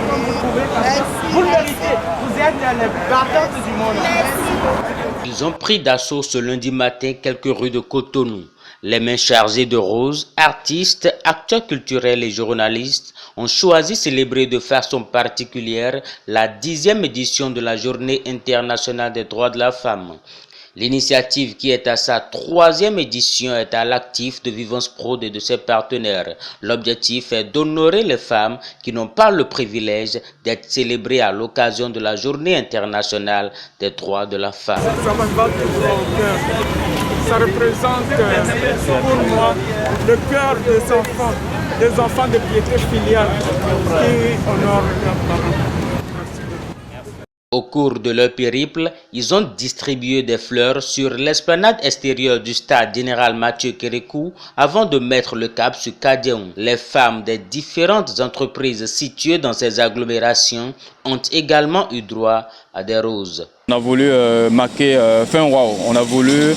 comme vous pouvez. Vous le méritez. Vous êtes les battantes du monde. Ils ont pris d'assaut ce lundi matin quelques rues de Cotonou. Les mains chargées de roses, artistes, acteurs culturels et journalistes ont choisi de célébrer de façon particulière la 10e édition de la Journée internationale des droits de la femme. L'initiative, qui est à sa 3e édition, est à l'actif de Vivance Prod et de ses partenaires. L'objectif est d'honorer les femmes qui n'ont pas le privilège d'être célébrées à l'occasion de la Journée internationale des droits de la femme. Ça me bat toujours au cœur. Ça représente pour moi le cœur des enfants de piété filiale qui honorent leurs parents. Au cours de leur périple, ils ont distribué des fleurs sur l'esplanade extérieure du stade général Mathieu Kérékou avant de mettre le cap sur Kadiaou. Les femmes des différentes entreprises situées dans ces agglomérations ont également eu droit à des roses. On a voulu marquer fin wow. On a voulu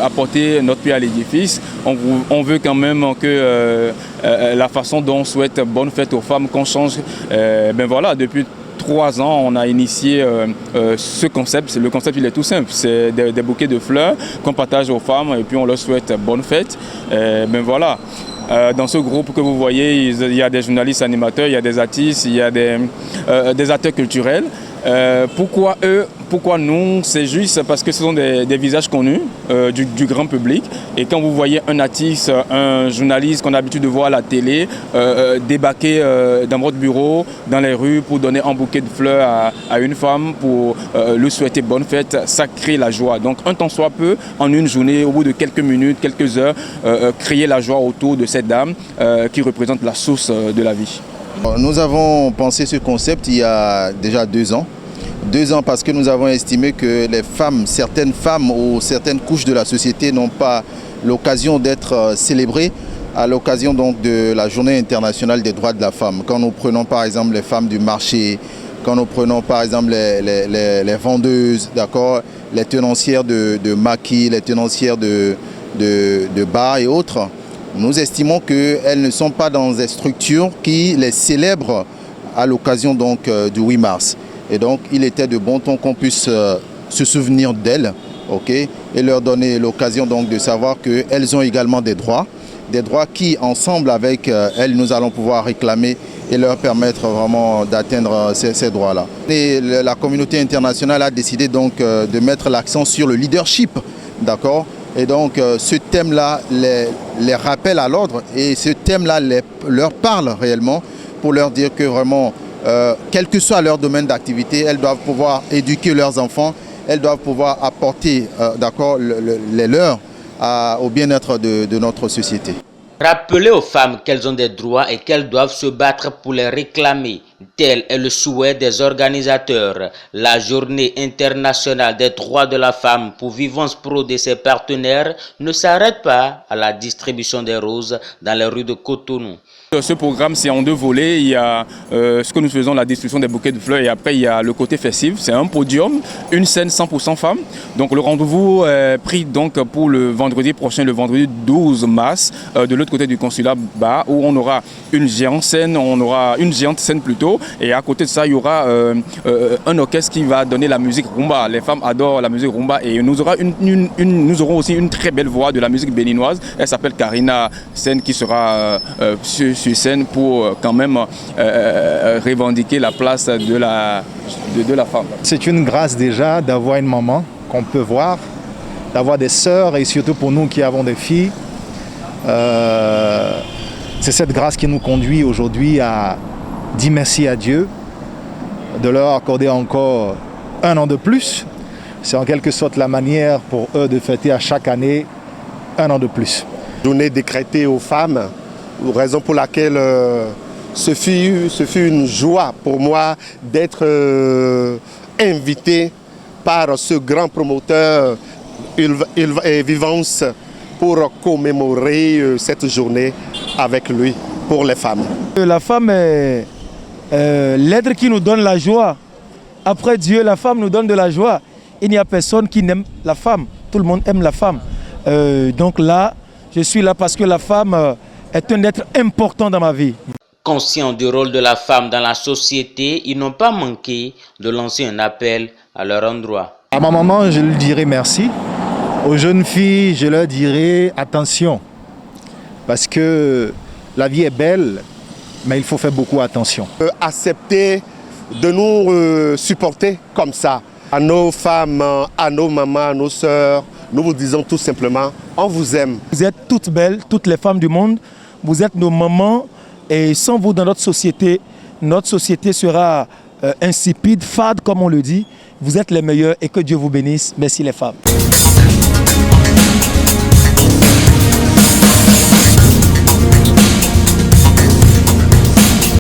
apporter notre pied à l'édifice. On veut quand même que la façon dont on souhaite bonne fête aux femmes, qu'on change. Ben voilà, depuis 3 ans, on a initié ce concept. Le concept, il est tout simple. C'est des bouquets de fleurs qu'on partage aux femmes et puis on leur souhaite bonne fête. Ben voilà. Dans ce groupe que vous voyez, il y a des journalistes animateurs, il y a des artistes, il y a des acteurs culturels. Pourquoi eux, pourquoi nous? C'est juste parce que ce sont des visages connus du grand public. Et quand vous voyez un artiste, un journaliste qu'on a l'habitude de voir à la télé, débarquer dans votre bureau, dans les rues pour donner un bouquet de fleurs à une femme, pour lui souhaiter bonne fête, ça crée la joie. Donc un temps soit peu, en une journée, au bout de quelques minutes, quelques heures, créer la joie autour de cette dame qui représente la source de la vie. Nous avons pensé ce concept il y a déjà 2 ans. 2 ans parce que nous avons estimé que les femmes, certaines femmes ou certaines couches de la société n'ont pas l'occasion d'être célébrées à l'occasion donc de la Journée internationale des droits de la femme. Quand nous prenons par exemple les femmes du marché, quand nous prenons par exemple les vendeuses, d'accord, les tenancières de maquis, les tenancières de bars et autres, nous estimons qu'elles ne sont pas dans des structures qui les célèbrent à l'occasion donc du 8 mars. Et donc il était de bon ton qu'on puisse se souvenir d'elles, okay, et leur donner l'occasion donc de savoir qu'elles ont également des droits qui ensemble avec elles nous allons pouvoir réclamer et leur permettre vraiment d'atteindre ces droits-là. Et la communauté internationale a décidé donc de mettre l'accent sur le leadership, d'accord. Et donc ce thème-là les rappelle à l'ordre et ce thème-là leur parle réellement pour leur dire que vraiment, quel que soit leur domaine d'activité, elles doivent pouvoir éduquer leurs enfants, elles doivent pouvoir apporter les leurs au bien-être de notre société. Rappeler aux femmes qu'elles ont des droits et qu'elles doivent se battre pour les réclamer. Tel est le souhait des organisateurs. La Journée internationale des droits de la femme pour Vivance Prod et ses partenaires ne s'arrête pas à la distribution des roses dans les rues de Cotonou. Ce programme, c'est en 2 volets. Il y a ce que nous faisons, la distribution des bouquets de fleurs, et après il y a le côté festif. C'est un podium, une scène 100% femmes. Donc le rendez-vous est pris donc pour le vendredi prochain, le vendredi 12 mars, de l'autre côté du consulat bas, où on aura une géante scène plutôt, et à côté de ça, il y aura un orchestre qui va donner la musique rumba. Les femmes adorent la musique rumba et nous aurons aussi une très belle voix de la musique béninoise. Elle s'appelle Karina Sen, qui sera sur scène pour quand même revendiquer la place de la femme. C'est une grâce déjà d'avoir une maman qu'on peut voir, d'avoir des sœurs et surtout pour nous qui avons des filles. C'est cette grâce qui nous conduit aujourd'hui à dire merci à Dieu, de leur accorder encore 1 an de plus. C'est en quelque sorte la manière pour eux de fêter à chaque année 1 an de plus. Journée décrétée aux femmes, raison pour laquelle ce fut une joie pour moi d'être invité par ce grand promoteur Vivance pour commémorer cette journée avec lui pour les femmes. La femme est l'être qui nous donne la joie. Après Dieu, la femme nous donne de la joie. Il n'y a personne qui n'aime la femme. Tout le monde aime la femme. Donc là, je suis là parce que la femme est un être important dans ma vie. Conscients du rôle de la femme dans la société, ils n'ont pas manqué de lancer un appel à leur endroit. À ma maman, je lui dirai merci. Aux jeunes filles, je leur dirai attention. Parce que la vie est belle, mais il faut faire beaucoup attention. Accepter de nous supporter comme ça. À nos femmes, à nos mamans, à nos sœurs, nous vous disons tout simplement, on vous aime. Vous êtes toutes belles, toutes les femmes du monde. Vous êtes nos mamans et sans vous dans notre société sera insipide, fade comme on le dit. Vous êtes les meilleurs et que Dieu vous bénisse. Merci les femmes.